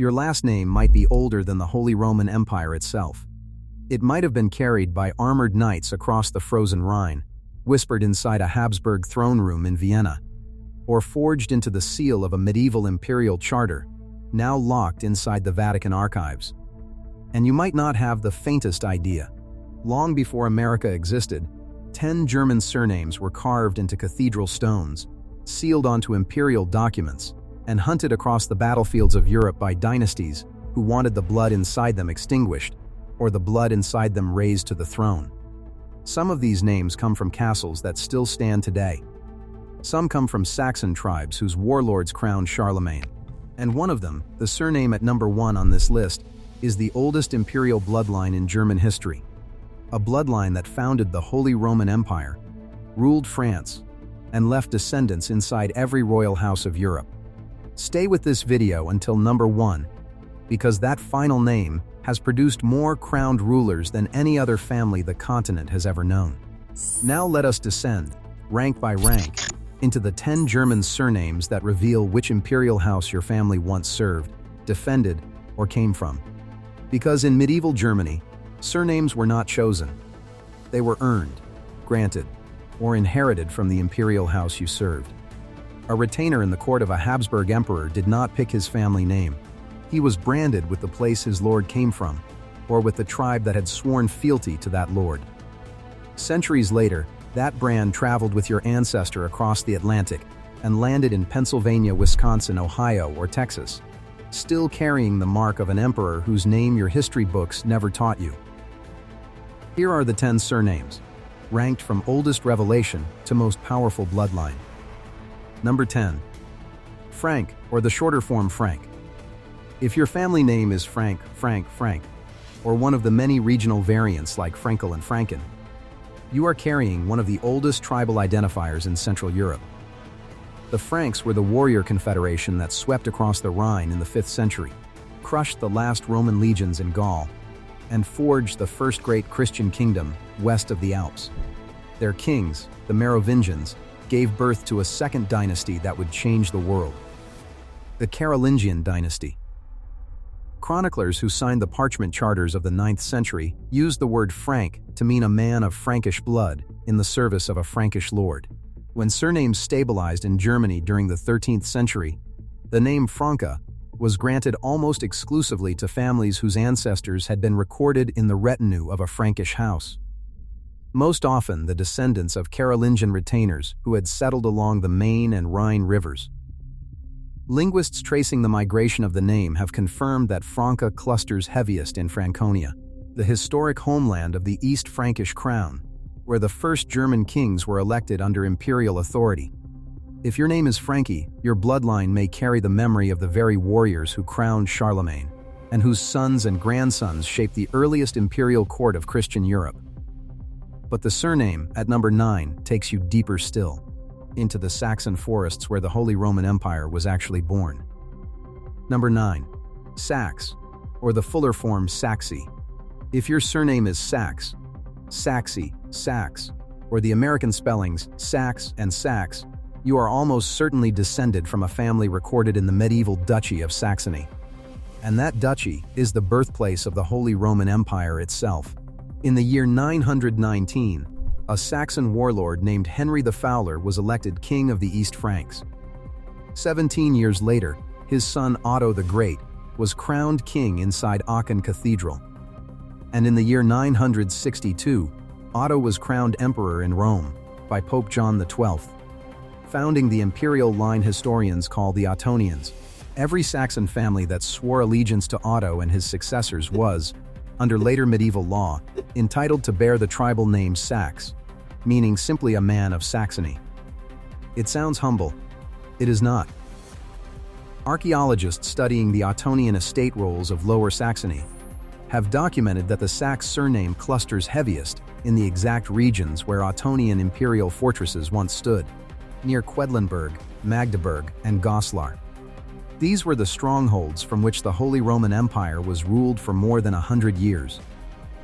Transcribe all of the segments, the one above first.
Your last name might be older than the Holy Roman Empire itself. It might have been carried by armored knights across the frozen Rhine, whispered inside a Habsburg throne room in Vienna, or forged into the seal of a medieval imperial charter, now locked inside the Vatican archives. And you might not have the faintest idea. Long before America existed, 10 German surnames were carved into cathedral stones, sealed onto imperial documents, and hunted across the battlefields of Europe by dynasties who wanted the blood inside them extinguished, or the blood inside them raised to the throne. Some of these names come from castles that still stand today. Some come from Saxon tribes whose warlords crowned Charlemagne. And one of them, the surname at number 1 on this list, is the oldest imperial bloodline in German history. A bloodline that founded the Holy Roman Empire, ruled France, and left descendants inside every royal house of Europe. Stay with this video until number 1, because that final name has produced more crowned rulers than any other family the continent has ever known. Now let us descend, rank by rank, into the 10 German surnames that reveal which imperial house your family once served, defended, or came from. Because in medieval Germany, surnames were not chosen. They were earned, granted, or inherited from the imperial house you served. A retainer in the court of a Habsburg emperor did not pick his family name. He was branded with the place his lord came from, or with the tribe that had sworn fealty to that lord. Centuries later, that brand traveled with your ancestor across the Atlantic and landed in Pennsylvania, Wisconsin, Ohio, or Texas, still carrying the mark of an emperor whose name your history books never taught you. Here are the 10 surnames, ranked from oldest revelation to most powerful bloodline. Number 10. Frank, or the shorter form Frank. If your family name is Frank, or one of the many regional variants like Frankel and Franken, you are carrying one of the oldest tribal identifiers in Central Europe. The Franks were the warrior confederation that swept across the Rhine in the 5th century, crushed the last Roman legions in Gaul, and forged the first great Christian kingdom west of the Alps. Their kings, the Merovingians, gave birth to a second dynasty that would change the world: the Carolingian dynasty. Chroniclers who signed the parchment charters of the 9th century used the word Frank to mean a man of Frankish blood in the service of a Frankish lord. When surnames stabilized in Germany during the 13th century, the name Franca was granted almost exclusively to families whose ancestors had been recorded in the retinue of a Frankish house. Most often the descendants of Carolingian retainers who had settled along the Main and Rhine rivers. Linguists tracing the migration of the name have confirmed that Franca clusters heaviest in Franconia, the historic homeland of the East Frankish crown, where the first German kings were elected under imperial authority. If your name is Frankie, your bloodline may carry the memory of the very warriors who crowned Charlemagne, and whose sons and grandsons shaped the earliest imperial court of Christian Europe. But the surname, at number 9, takes you deeper still, into the Saxon forests where the Holy Roman Empire was actually born. Number 9. Sachs, or the fuller form Saxy. If your surname is Sachs, Saxy, Sachs, or the American spellings Sachs and Sachs, you are almost certainly descended from a family recorded in the medieval Duchy of Saxony. And that duchy is the birthplace of the Holy Roman Empire itself. In the year 919, a Saxon warlord named Henry the Fowler was elected king of the East Franks. 17 years later, his son Otto the Great was crowned king inside Aachen Cathedral. And in the year 962, Otto was crowned emperor in Rome by Pope John XII, founding the imperial line historians call the Ottonians. Every Saxon family that swore allegiance to Otto and his successors was, under later medieval law, entitled to bear the tribal name Sachs, meaning simply a man of Saxony. It sounds humble. It is not. Archaeologists studying the Ottonian estate rolls of Lower Saxony have documented that the Sax surname clusters heaviest in the exact regions where Ottonian imperial fortresses once stood, near Quedlinburg, Magdeburg, and Goslar. These were the strongholds from which the Holy Roman Empire was ruled for more than 100 years.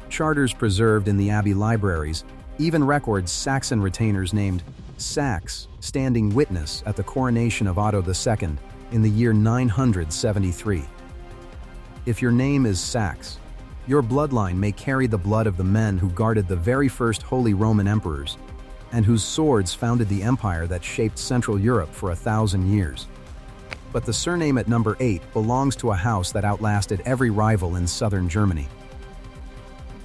Charters preserved in the abbey libraries even records Saxon retainers named Sachs standing witness at the coronation of Otto II in the year 973. If your name is Sachs, your bloodline may carry the blood of the men who guarded the very first Holy Roman emperors, and whose swords founded the empire that shaped Central Europe for 1,000 years. But the surname at number 8 belongs to a house that outlasted every rival in southern Germany.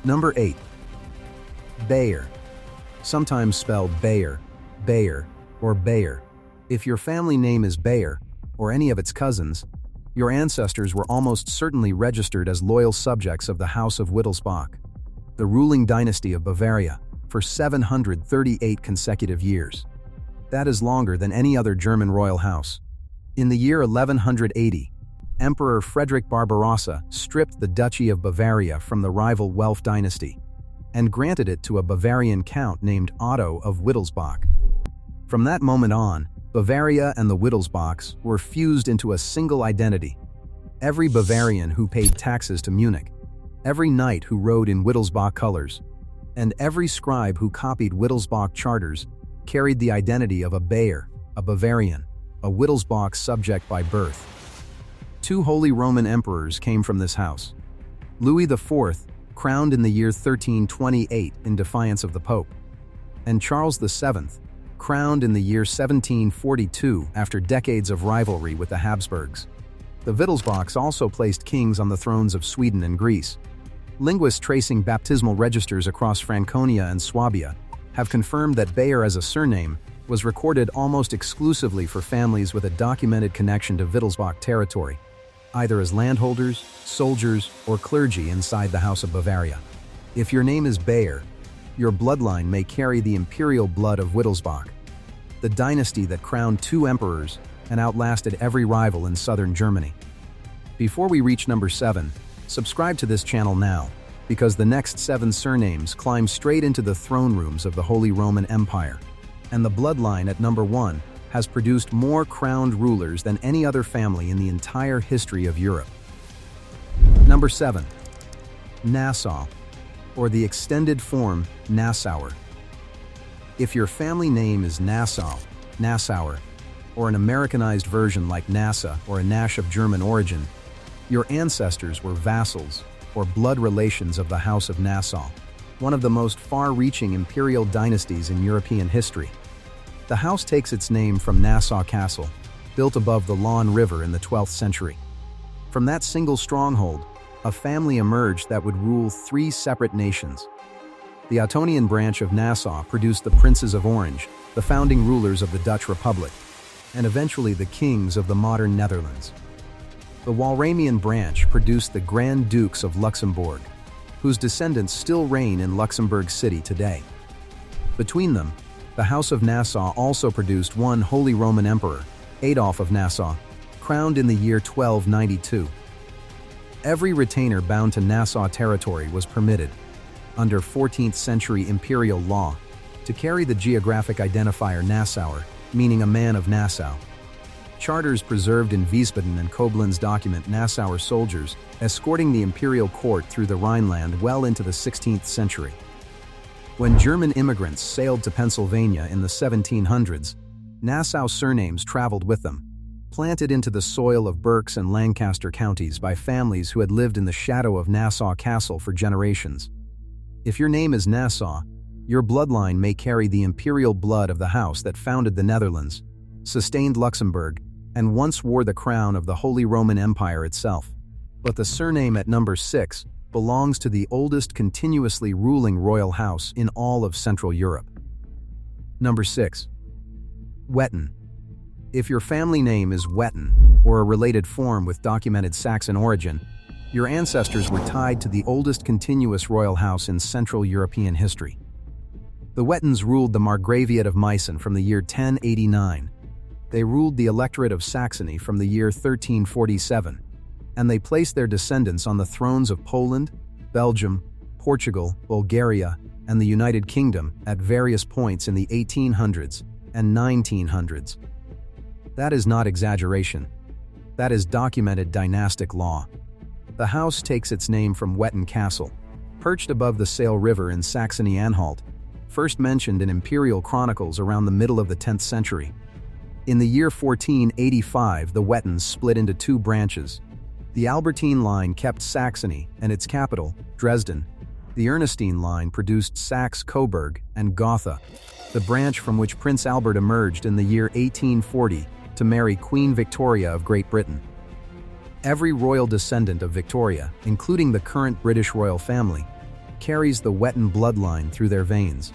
Number 8. Bayer. Sometimes spelled Bayer, Bayer, or Bayer. If your family name is Bayer, or any of its cousins, your ancestors were almost certainly registered as loyal subjects of the House of Wittelsbach, the ruling dynasty of Bavaria, for 738 consecutive years. That is longer than any other German royal house. In the year 1180, Emperor Frederick Barbarossa stripped the Duchy of Bavaria from the rival Welf dynasty and granted it to a Bavarian count named Otto of Wittelsbach. From that moment on, Bavaria and the Wittelsbachs were fused into a single identity. Every Bavarian who paid taxes to Munich, every knight who rode in Wittelsbach colors, and every scribe who copied Wittelsbach charters carried the identity of a Bayer, a Bavarian, a Wittelsbach subject by birth. 2 Holy Roman emperors came from this house. Louis IV, crowned in the year 1328 in defiance of the Pope, and Charles VII, crowned in the year 1742 after decades of rivalry with the Habsburgs. The Wittelsbachs also placed kings on the thrones of Sweden and Greece. Linguists tracing baptismal registers across Franconia and Swabia have confirmed that Bayer as a surname was recorded almost exclusively for families with a documented connection to Wittelsbach territory, either as landholders, soldiers, or clergy inside the House of Bavaria. If your name is Bayer, your bloodline may carry the imperial blood of Wittelsbach, the dynasty that crowned 2 emperors and outlasted every rival in southern Germany. Before we reach number 7, subscribe to this channel now, because the next 7 surnames climb straight into the throne rooms of the Holy Roman Empire, and the bloodline at number 1 has produced more crowned rulers than any other family in the entire history of Europe. Number 7. Nassau, or the extended form Nassauer. If your family name is Nassau, Nassauer, or an Americanized version like Nassa or a Nash of German origin, your ancestors were vassals or blood relations of the House of Nassau, one of the most far-reaching imperial dynasties in European history. The house takes its name from Nassau Castle, built above the Lahn River in the 12th century. From that single stronghold, a family emerged that would rule 3 separate nations. The Ottonian branch of Nassau produced the Princes of Orange, the founding rulers of the Dutch Republic, and eventually the kings of the modern Netherlands. The Walramian branch produced the Grand Dukes of Luxembourg, whose descendants still reign in Luxembourg City today. Between them, the House of Nassau also produced one Holy Roman Emperor, Adolf of Nassau, crowned in the year 1292. Every retainer bound to Nassau territory was permitted, under 14th century imperial law, to carry the geographic identifier Nassauer, meaning a man of Nassau. Charters preserved in Wiesbaden and Koblenz document Nassauer soldiers escorting the imperial court through the Rhineland well into the 16th century. When German immigrants sailed to Pennsylvania in the 1700s, Nassau surnames traveled with them, planted into the soil of Berks and Lancaster counties by families who had lived in the shadow of Nassau Castle for generations. If your name is Nassau, your bloodline may carry the imperial blood of the house that founded the Netherlands, sustained Luxembourg, and once wore the crown of the Holy Roman Empire itself. But the surname at number 6 belongs to the oldest continuously ruling royal house in all of Central Europe. Number 6. Wettin. If your family name is Wettin, or a related form with documented Saxon origin, your ancestors were tied to the oldest continuous royal house in Central European history. The Wettins ruled the Margraviate of Meissen from the year 1089. They ruled the Electorate of Saxony from the year 1347, and they placed their descendants on the thrones of Poland, Belgium, Portugal, Bulgaria, and the United Kingdom at various points in the 1800s and 1900s. That is not exaggeration. That is documented dynastic law. The house takes its name from Wettin Castle, perched above the Saale River in Saxony-Anhalt, first mentioned in imperial chronicles around the middle of the 10th century. In the year 1485, the Wettins split into 2 branches. The Albertine line kept Saxony and its capital, Dresden. The Ernestine line produced Sachs, Coburg, and Gotha, the branch from which Prince Albert emerged in the year 1840 to marry Queen Victoria of Great Britain. Every royal descendant of Victoria, including the current British royal family, carries the Wettin bloodline through their veins.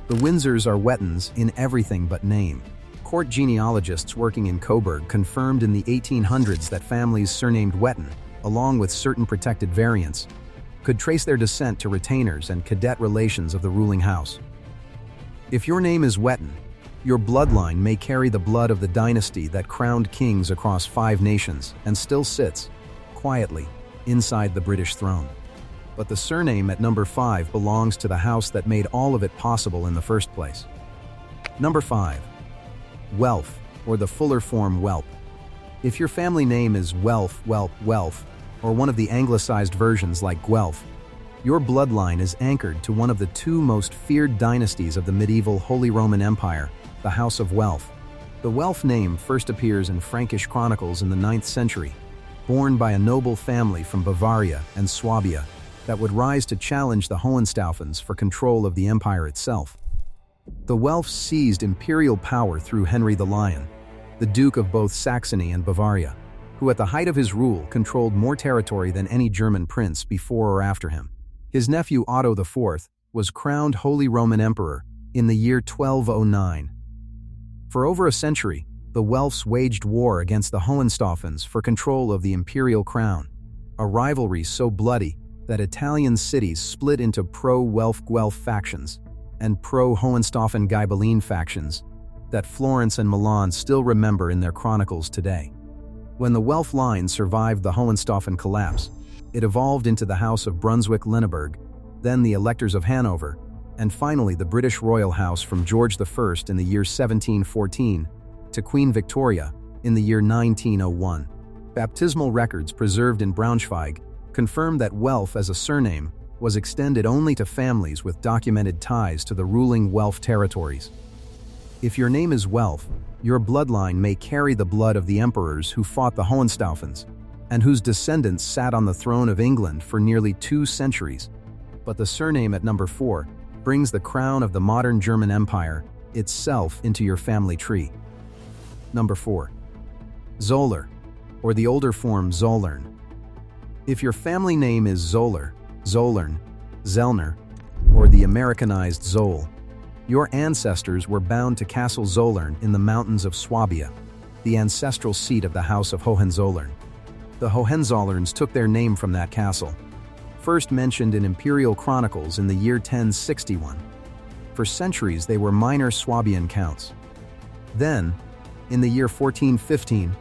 The Windsors are Wettins in everything but name. Court genealogists working in Coburg confirmed in the 1800s that families surnamed Wettin, along with certain protected variants, could trace their descent to retainers and cadet relations of the ruling house. If your name is Wettin, your bloodline may carry the blood of the dynasty that crowned kings across 5 nations and still sits, quietly, inside the British throne. But the surname at number 5 belongs to the house that made all of it possible in the first place. Number 5. Welf, or the fuller form Welp. If your family name is Welf, Welf, or one of the anglicized versions like Guelph, your bloodline is anchored to one of the 2 most feared dynasties of the medieval Holy Roman Empire, the House of Welf. The Welf name first appears in Frankish chronicles in the 9th century, born by a noble family from Bavaria and Swabia that would rise to challenge the Hohenstaufens for control of the empire itself. The Welfs seized imperial power through Henry the Lion, the Duke of both Saxony and Bavaria, who at the height of his rule controlled more territory than any German prince before or after him. His nephew Otto IV was crowned Holy Roman Emperor in the year 1209. For over a century, the Welfs waged war against the Hohenstaufens for control of the imperial crown, a rivalry so bloody that Italian cities split into pro-Welf Guelph factions and pro-Hohenstaufen-Ghibelline factions that Florence and Milan still remember in their chronicles today. When the Welf line survived the Hohenstaufen collapse, it evolved into the House of Brunswick-Lüneburg, then the Electors of Hanover, and finally the British royal house from George I in the year 1714 to Queen Victoria in the year 1901. Baptismal records preserved in Braunschweig confirm that Welf as a surname was extended only to families with documented ties to the ruling Welf territories. If your name is Welf, your bloodline may carry the blood of the emperors who fought the Hohenstaufens and whose descendants sat on the throne of England for nearly 2 centuries. But the surname at number 4 brings the crown of the modern German Empire itself into your family tree. Number 4. Zoller, or the older form Zollern. If your family name is Zoller, Zollern, Zellner, or the Americanized Zoll, your ancestors were bound to Castle Zollern in the mountains of Swabia, the ancestral seat of the House of Hohenzollern. The Hohenzollerns took their name from that castle, first mentioned in Imperial chronicles in the year 1061. For centuries they were minor Swabian counts. Then, in the year 1415,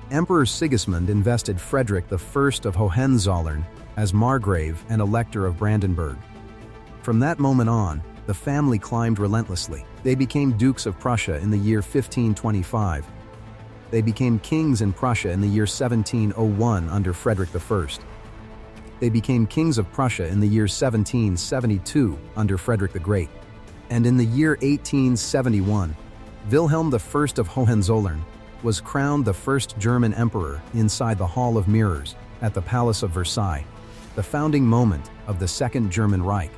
Emperor Sigismund invested Frederick I of Hohenzollern as Margrave and Elector of Brandenburg. From that moment on, the family climbed relentlessly. They became Dukes of Prussia in the year 1525. They became kings in Prussia in the year 1701 under Frederick I. They became kings of Prussia in the year 1772 under Frederick the Great. And in the year 1871, Wilhelm I of Hohenzollern was crowned the first German emperor inside the Hall of Mirrors at the Palace of Versailles, the founding moment of the Second German Reich.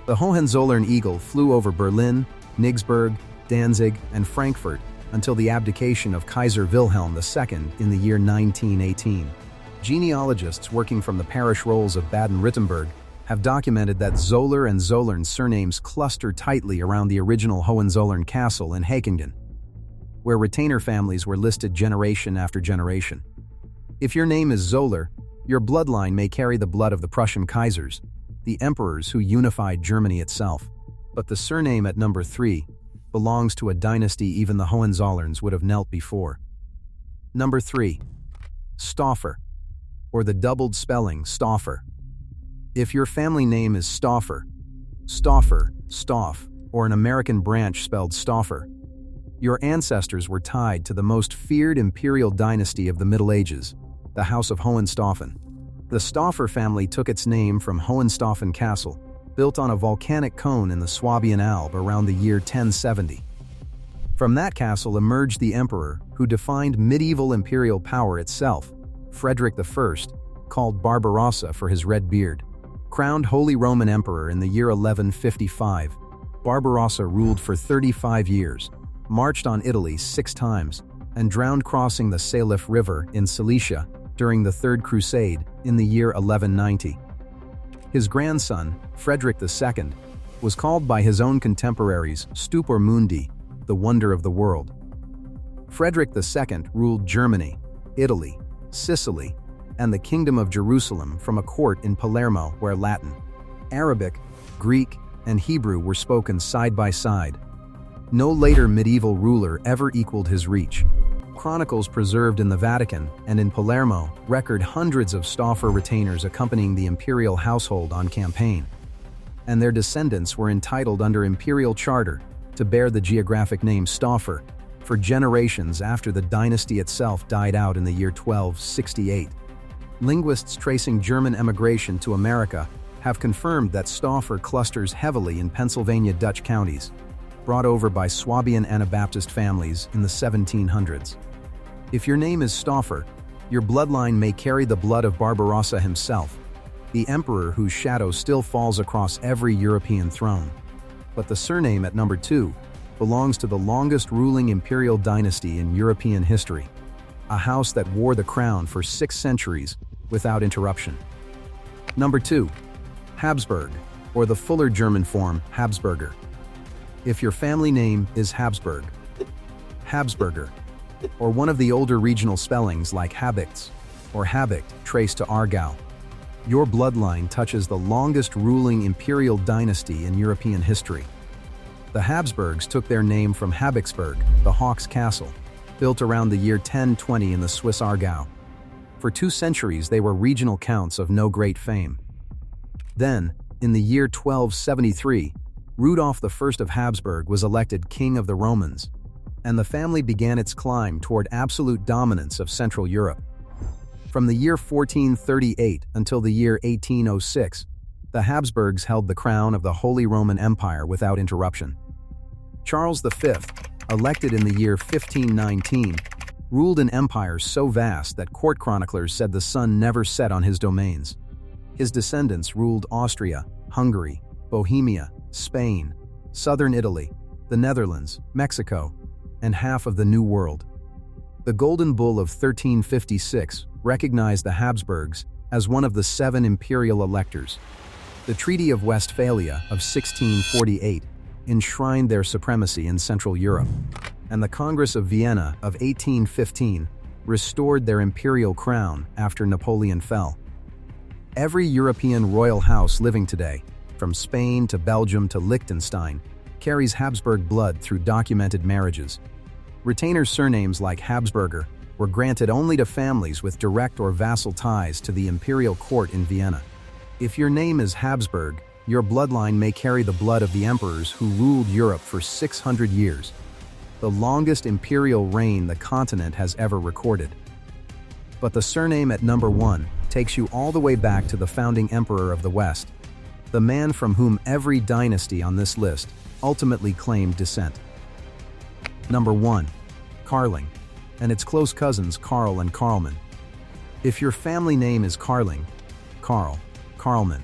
The Hohenzollern eagle flew over Berlin, Niggsburg, Danzig, and Frankfurt until the abdication of Kaiser Wilhelm II in the year 1918. Genealogists working from the parish rolls of Baden-Württemberg have documented that Zoller and Zollern surnames cluster tightly around the original Hohenzollern castle in Häckingen, where retainer families were listed generation after generation. If your name is Zoller, your bloodline may carry the blood of the Prussian Kaisers, the emperors who unified Germany itself. But the surname at number 3 belongs to a dynasty even the Hohenzollerns would have knelt before. Number 3. Staufer, or the doubled spelling Staufer. If your family name is Staufer, Stauf, or an American branch spelled Staufer, your ancestors were tied to the most feared imperial dynasty of the Middle Ages, the House of Hohenstaufen. The Staufer family took its name from Hohenstaufen Castle, built on a volcanic cone in the Swabian Alb around the year 1070. From that castle emerged the emperor who defined medieval imperial power itself, Frederick I, called Barbarossa for his red beard. Crowned Holy Roman Emperor in the year 1155, Barbarossa ruled for 35 years, marched on Italy 6 times, and drowned crossing the Salif River in Cilicia during the Third Crusade in the year 1190. His grandson, Frederick II, was called by his own contemporaries Stupor Mundi, the wonder of the world. Frederick II ruled Germany, Italy, Sicily, and the Kingdom of Jerusalem from a court in Palermo where Latin, Arabic, Greek, and Hebrew were spoken side by side. No later medieval ruler ever equaled his reach. Chronicles preserved in the Vatican and in Palermo record hundreds of Staufer retainers accompanying the imperial household on campaign, and their descendants were entitled under imperial charter to bear the geographic name Staufer for generations after the dynasty itself died out in the year 1268. Linguists tracing German emigration to America have confirmed that Staufer clusters heavily in Pennsylvania Dutch counties, brought over by Swabian Anabaptist families in the 1700s. If your name is Staufer, your bloodline may carry the blood of Barbarossa himself, the emperor whose shadow still falls across every European throne. But the surname at number 2 belongs to the longest ruling imperial dynasty in European history, a house that wore the crown for 6 centuries without interruption. Number 2. Habsburg, or the fuller German form Habsburger. If your family name is Habsburg, Habsburger, or one of the older regional spellings like Habicts or Habicht traced to Aargau, your bloodline touches the longest ruling imperial dynasty in European history. The Habsburgs took their name from Habichtsburg, the Hawk's Castle, built around the year 1020 in the Swiss Aargau. For 2 centuries they were regional counts of no great fame. Then, in the year 1273, Rudolf I of Habsburg was elected King of the Romans, and the family began its climb toward absolute dominance of Central Europe. From the year 1438 until the year 1806, the Habsburgs held the crown of the Holy Roman Empire without interruption. Charles V, elected in the year 1519, ruled an empire so vast that court chroniclers said the sun never set on his domains. His descendants ruled Austria, Hungary, Bohemia, Spain, southern Italy, the Netherlands, Mexico, and half of the New World. The Golden Bull of 1356 recognized the Habsburgs as one of the 7 imperial electors. The Treaty of Westphalia of 1648 enshrined their supremacy in Central Europe, and the Congress of Vienna of 1815 restored their imperial crown after Napoleon fell. Every European royal house living today, from Spain to Belgium to Liechtenstein, carries Habsburg blood through documented marriages. Retainer surnames like Habsburger were granted only to families with direct or vassal ties to the imperial court in Vienna. If your name is Habsburg, your bloodline may carry the blood of the emperors who ruled Europe for 600 years, the longest imperial reign the continent has ever recorded. But the surname at number 1 takes you all the way back to the founding emperor of the West, the man from whom every dynasty on this list ultimately claimed descent. Number 1. Carling, and its close cousins Karl and Karlmann. If your family name is Carling, Karl, Karlmann,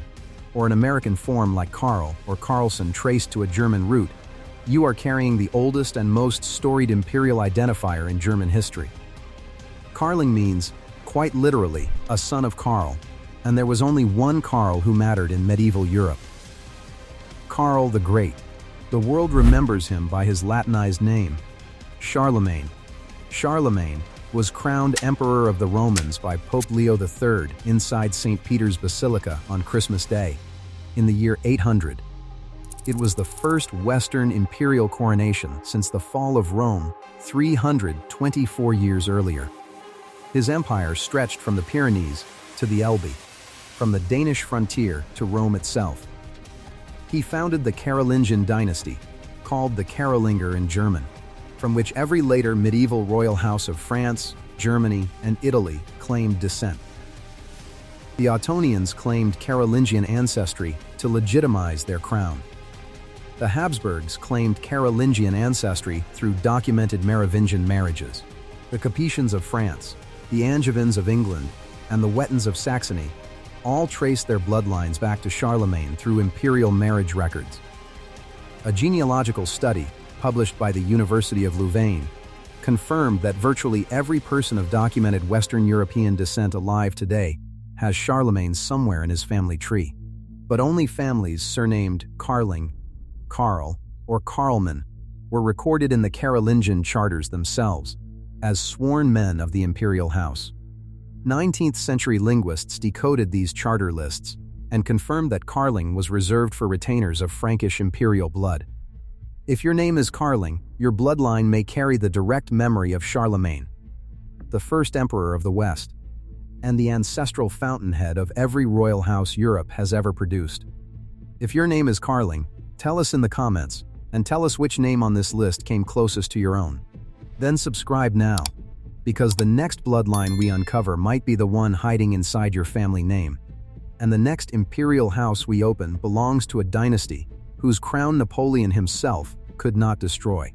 or an American form like Karl or Carlson traced to a German root, you are carrying the oldest and most storied imperial identifier in German history. Carling means, quite literally, a son of Karl, and there was only one Karl who mattered in medieval Europe. Karl the Great. The world remembers him by his Latinized name, Charlemagne. Charlemagne was crowned Emperor of the Romans by Pope Leo III inside St. Peter's Basilica on Christmas Day, in the year 800. It was the first Western imperial coronation since the fall of Rome 324 years earlier. His empire stretched from the Pyrenees to the Elbe, from the Danish frontier to Rome itself. He founded the Carolingian dynasty, called the Karolinger in German, from which every later medieval royal house of France, Germany, and Italy claimed descent. The Ottonians claimed Carolingian ancestry to legitimize their crown. The Habsburgs claimed Carolingian ancestry through documented Merovingian marriages. The Capetians of France, the Angevins of England, and the Wettins of Saxony all trace their bloodlines back to Charlemagne through imperial marriage records. A genealogical study, published by the University of Louvain, confirmed that virtually every person of documented Western European descent alive today has Charlemagne somewhere in his family tree. But only families surnamed Carling, Karl, or Karlmann were recorded in the Carolingian charters themselves as sworn men of the imperial house. 19th-century linguists decoded these charter lists and confirmed that Carling was reserved for retainers of Frankish imperial blood. If your name is Carling, your bloodline may carry the direct memory of Charlemagne, the first emperor of the West, and the ancestral fountainhead of every royal house Europe has ever produced. If your name is Carling, tell us in the comments, and tell us which name on this list came closest to your own. Then subscribe now, because the next bloodline we uncover might be the one hiding inside your family name. And the next imperial house we open belongs to a dynasty whose crown Napoleon himself could not destroy.